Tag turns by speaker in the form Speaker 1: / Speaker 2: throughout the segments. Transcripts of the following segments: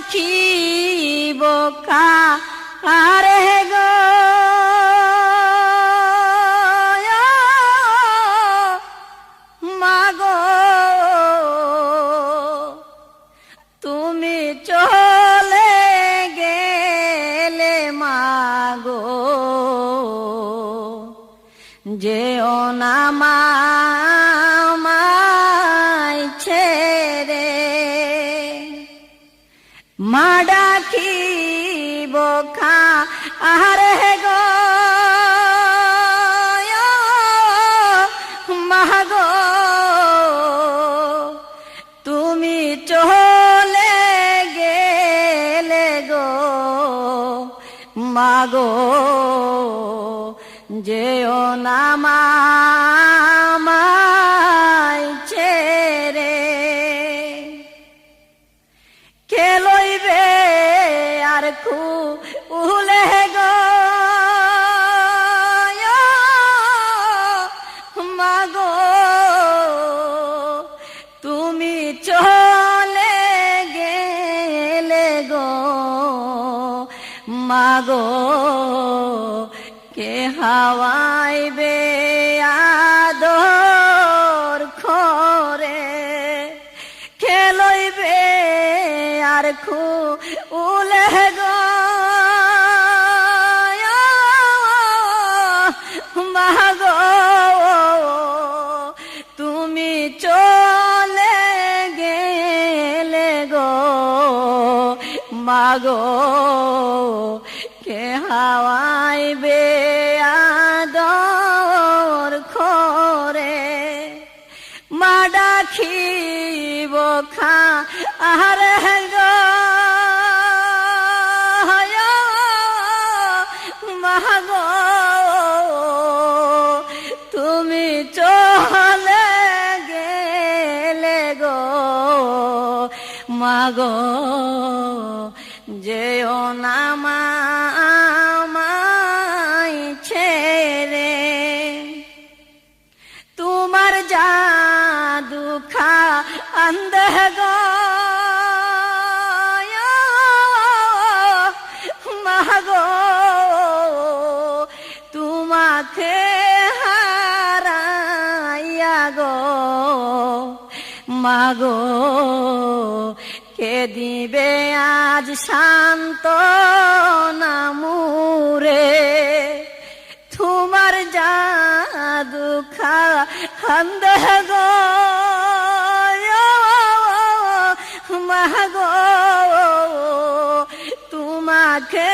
Speaker 1: রাখিব কারে গো মাগো তুমি চলে গেলে মাগো যেও না আমায় ছেড়ে মা ডাকিব কারে গো মাগো তুমি চলে গেলে গো মাগো যেও না আমায় ছেড়ে কে লইবে আর খুলে গো মাগো তুমি চলে গেলে গো মাগো কে হাওয়াইবে আদর খরে কে লইবে আর খুলে গো মাগো তুমি চলে গেলে গো মাগো কে হাওয়াইবে আদর খরে মা ডাকিব কারে গো মাগো তুমি চলে গেলে গো মাগো যেও না আমায় ছেড়ে তোমার জাদু খান্দে গো মাগো তোমাকে হারাইয়া গো মাগো কে দিবে আজ শান্ত নামুরে তোমার জাদু খান্দে গো মাগো তোমাকে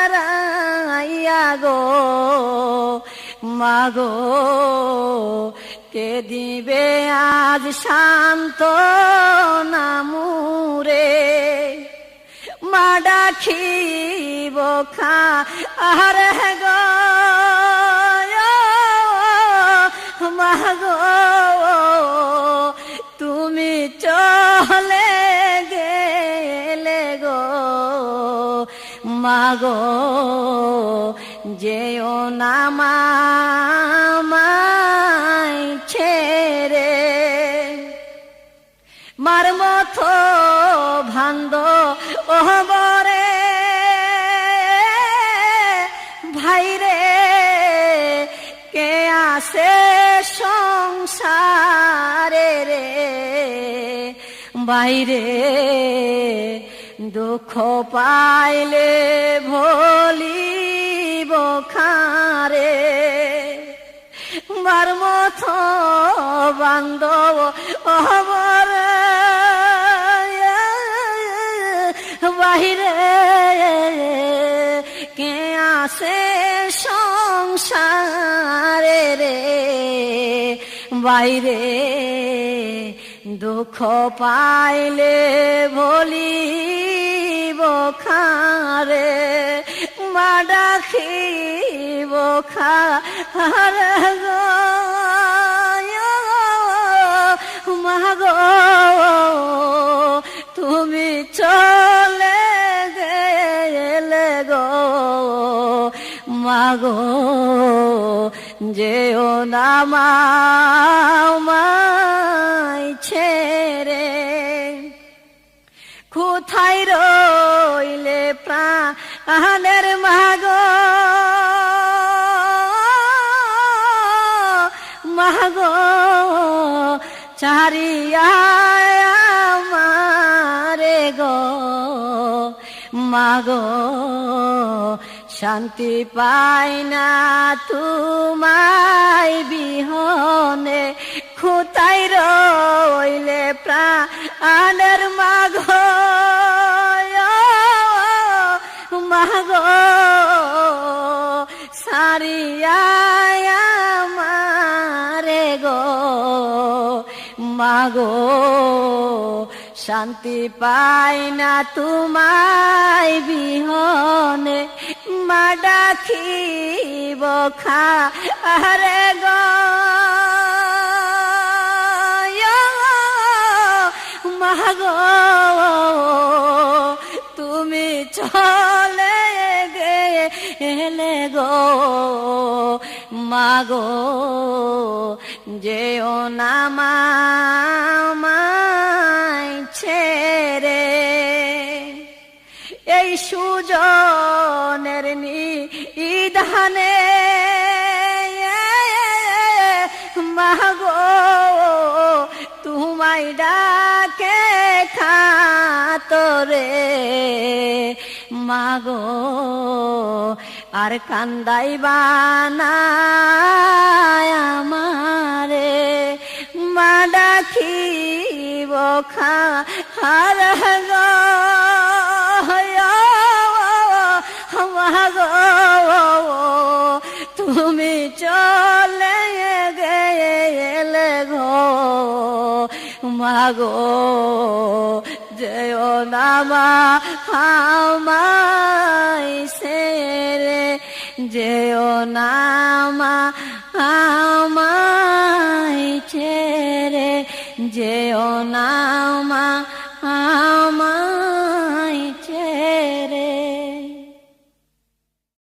Speaker 1: হারাইয়া গো মাগো কে দিবে আজ শান্ত নামুরে মা ডাকিব কারে গো মাগো তুমি চলে গেলে গো মাগো যেও না আমায় ছেড়ে মার মতো ভান্দ ওহবরে ভাইরে কে আসে সংসারে রে বাইরে দুঃখ পাইলে ভুলিব কারে মার মতো বান্ধব আমার বাহিরে কে আসে সংসারে রে বাইরে দুঃখ পাইলে ভুলিব কারে মা ডাকিব কারে গো মাগো তুমি চলে গেলে গো মাগো যেও না আমায় ছেড়ে কোথায় রইলে প্রাণের মাগো মাগো চারিয়া আমারে গো মাগো শান্তি পাই না তোমায় বিহনে কোথায় রইলে প্রাণের মাগো মাগো সারিয়া আমারে গো মাগো শান্তি পাই না তোমায় বিহনে মা ডাকিব খারে গো মাগো তুমি চলে গেলে গো মাগো যেও না আমায় ছেড়ে এই সুজনের নিধানে মাগো তোমায় ডাকে খাতরে মাগো আর কান্দাইবা না আমারে মা ডাকিব খার গো মাগো তুমি চলে গেলে গো মাগো যেও না আমায় ছেড়ে যেও না আমায় ছেড়ে যেও না আমায়